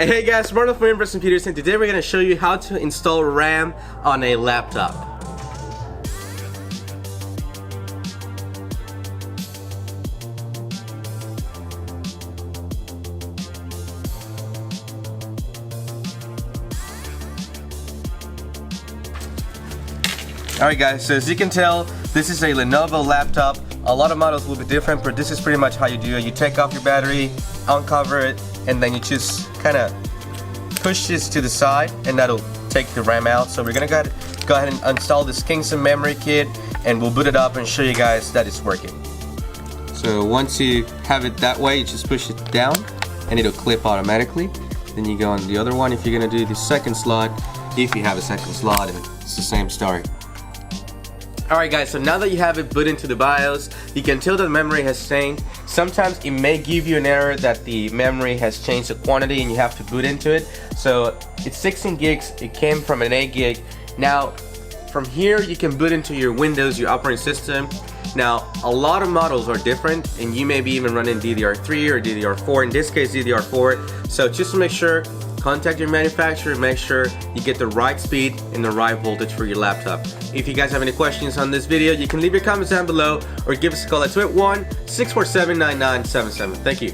And hey guys, Martin from Provincial Computers, and today we're going to show you how to install RAM on a laptop. Alright guys, so as you can tell, this is a Lenovo laptop. A lot of models will be different, but this is pretty much how you do it. You take off your battery, uncover it, and then you just kind of push this to the side, and that'll take the RAM out. So we're gonna go ahead and install this Kingston memory kit, and we'll boot it up and show you guys that it's working. So once you have it that way, you just push it down, and it'll clip automatically. Then you go on the other one if you're gonna do the second slot. If you have a second slot, and it's the same story. Alright guys, so now that you have it boot into the BIOS, you can tell that the memory has changed. Sometimes it may give you an error that the memory has changed the quantity and you have to boot into it. So it's 16 gigs, it came from an 8 gig. Now from here you can boot into your Windows, your operating system. Now a lot of models are different, and you may be even running DDR3 or DDR4, in this case DDR4. So just to make sure, contact your manufacturer, make sure you get the right speed and the right voltage for your laptop. If you guys have any questions on this video, you can leave your comments down below or give us a call at 281-647-9977. Thank you.